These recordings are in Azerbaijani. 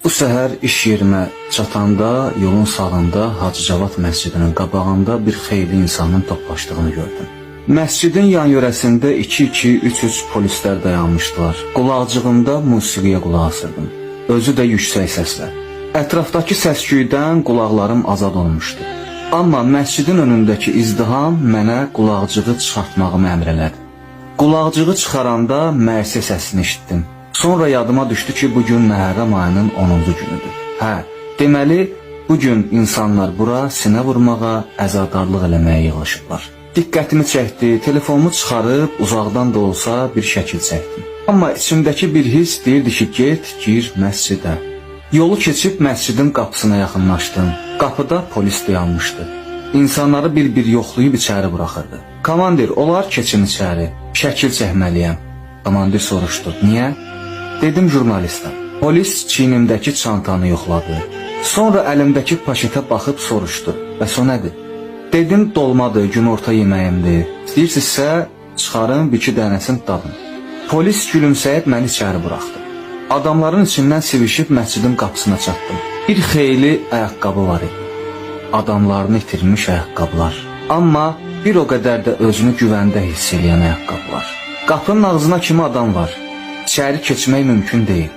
Bu səhər iş yerimə çatanda yolun sağında Hacı Cavad məscidinin qabağında bir xeyli insanın toplaşdığını gördüm. Məscidin yan-yörəsində 2-2-3-3 polislər dayanmışdılar. Qulaqcığımda musiqiyə qulaq asırdım. Özü də yüksək səslə. Ətrafdakı səsküydən qulaqlarım azad olmuşdu. Amma məscidin önündəki izdiham mənə qulaqcığı çıxartmağımı əmr elədi. Qulaqcığı çıxaranda mərsiyə səsini eşitdim. Sonra yadıma düşdü ki, bugün Məhərrəm ayının 10-cu günüdür. Deməli, bugün insanlar bura sinə vurmağa, əzadarlıq eləməyə yığılışıblar. Diqqətimi çəkdi, telefonumu çıxarıb uzaqdan da olsa bir şəkil çəkdim. Amma içimdəki bir his deyirdi ki, get, gir məscidə. Yolu keçib məscidin qapısına yaxınlaşdım. Qapıda polis dayanmışdı. İnsanları bir-bir yoxlayıb içəri buraxırdı. Komandir, olar keçin içəri, şəkil çəkməliyəm. Komandir soruşdu, niyə? Dedim jurnalistəm. Polis çiynimdəki çantanı yoxladı. Sonra əlimdəki paşetə baxıb soruşdu. Bəs o nədir? Dedim dolmadır, günorta yeməyimdir. İstəyirsinizsə çıxarın, bir-iki dənəsini dadın. Polis gülümsəyib məni içəri buraxdı. Adamların içindən sivişib məscidin qapısına çatdım. Bir xeyli ayaqqabı var idi. Adamlarını itirmiş ayaqqabılar. Amma bir o qədər də özünü güvəndə hiss edən ayaqqabılar. Qapının ağzına kimi adam var. İçəri keçmək mümkün deyil.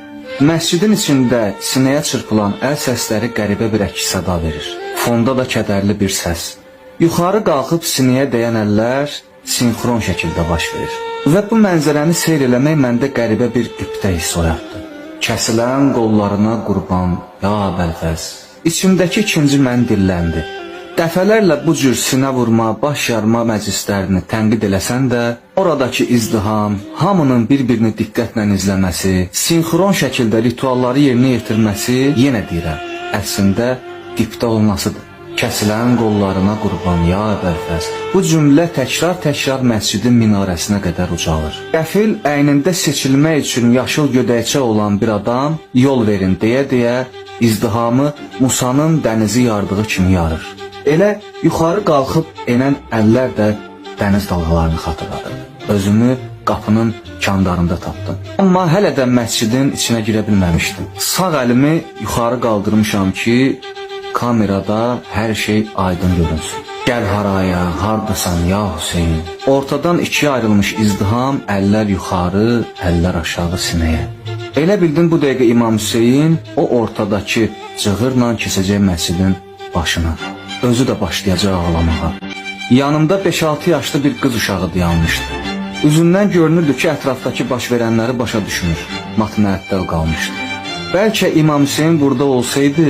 Məscidin içində sinəyə çırpılan əl səsləri qəribə bir əks-səda verir. Fonda da kədərli bir səs. Yuxarı qalxıb sinəyə dəyən əllər sinxron şəkildə baş verir. Və bu mənzərəni seyr eləmək məndə qəribə bir qibtə hiss oyatdı. Kəsilən qollarına qurban, ya Bəlfəz. İçimdəki ikinci mən dilləndi. Dəfələrlə bu cür sinə vurma, baş yarma məclislərini tənqid eləsən də, oradakı izdiham, hamının bir-birini diqqətlə izləməsi, sinxron şəkildə ritualları yerinə yetirməsi, yenə deyirəm, əslində qibtə olmasıdır. Kəsilən qollarına qurban, ya Bəlfəz. Bu cümlə təkrar-təkrar məscidin minarəsinə qədər ucalır. Qəfil əynində seçilmək üçün yaşıl gödəkçə olan bir adam yol verin deyə-deyə izdihamı Musanın dənizi yardığı kimi yarır. Elə yuxarı qalxıb enən əllər də dəniz dalğalarını xatırladır. Özümü qapının kandarında tapdım. Amma hələ də məscidin içinə girə bilməmişdim. Sağ əlimi yuxarı qaldırmışam ki, kamerada hər şey aydın görünsün. Gəl haraya, hardasan ya Hüseyin. Ortadan ikiyə ayrılmış izdiham, əllər yuxarı, əllər aşağı sinəyə. Elə bildim bu dəqiqə İmam Hüseyin o ortadakı cığırla keçəcək məscidin başına. Özü də başlayacaq ağlamağa. Yanımda 5-6 yaşlı bir qız uşağı dayanmışdı. Üzündən görünürdü ki, ətrafdakı baş verənləri başa düşmür, matməəttəl qalmışdı. Bəlkə İmam Hüseyin burada olsaydı,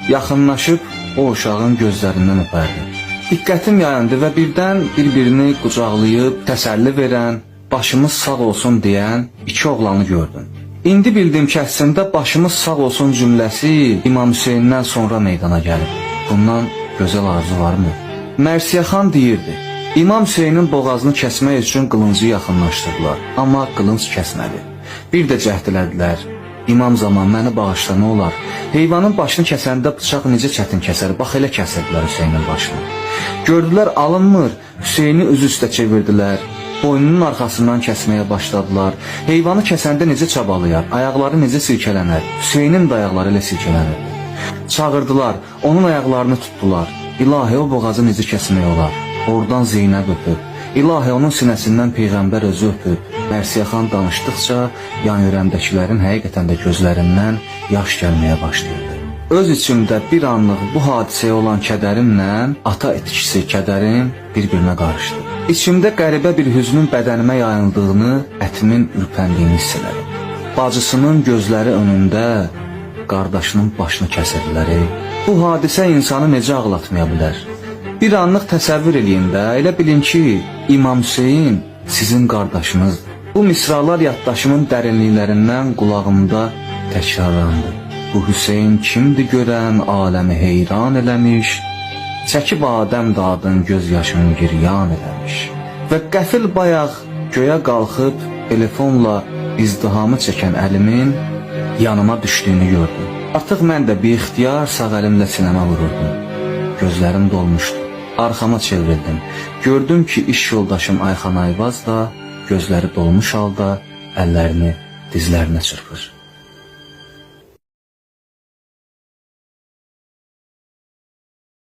yaxınlaşıb o uşağın gözlərindən öpərdi. Diqqətim yayındı və birdən bir-birini qucaqlayıb, təsəlli verən, başımız sağ olsun deyən iki oğlanı gördüm. İndi bildim ki, əslində başımız sağ olsun cümləsi İmam Hüseyindən sonra meydana gəlib. Bundan gözəl arzu varmı? Mərsiyəxan deyirdi, İmam Hüseynin boğazını kəsmək üçün qılıncı yaxınlaşdırdılar, amma qılınc kəsmədi. Bir də cəhd elədilər, İmam zaman məni bağışla, nə olar? Heyvanın başını kəsəndə bıçaq necə çətin kəsər, bax elə kəsirdilər Hüseynin başını. Gördülər alınmır, Hüseyni üzü üstə çevirdilər, boynunun arxasından kəsməyə başladılar. Heyvanı kəsəndə necə çabalayar, ayaqları necə silkələnər, Hüseynin də ayaqları elə silkələnirdi. Çağırdılar, onun ayaqlarını tutdular. İlahi, o boğazı necə kəsmək olar? Oradan Zeynəb öpüb. İlahi, onun sinəsindən Peyğəmbər özü öpüb. Mərsiyəxan danışdıqca yan-yörəmdəkilərin həqiqətən də gözlərindən yaş gəlməyə başlayırdı. Öz içimdə bir anlıq bu hadisəyə olan kədərimlə ata etkisi kədərim bir-birinə qarışdı. İçimdə qəribə bir hüznün bədənimə yayıldığını, ətimin ürpəndiyini hiss elədim. Bacısının gözləri önündə qardaşının başını kəsirdilər. Bu hadisə insanı necə ağlatmaya bilər? Bir anlıq təsəvvür eləyin də, elə bilin ki, İmam Hüseyin sizin qardaşınızdır. Bu misralar yaddaşımın dərinliklərindən qulağımda təkrarlandı. Bu Hüseyin kimdir görən, aləmi heyran eləmiş, çəkib Adəm dadın göz yaşını giryan eləmiş. Və qəfil bayaq göyə qalxıb telefonla izdihamı çəkən əlimin yanıma düşdüyünü gördüm. Artıq mən də bir ixtiyar sağ əlimlə sinəmə vururdum. Gözlərim dolmuşdu. Arxama çevrildim. Gördüm ki, iş yoldaşım Ayxan Ayvaz da gözləri dolmuş halda əllərini dizlərinə çırpır.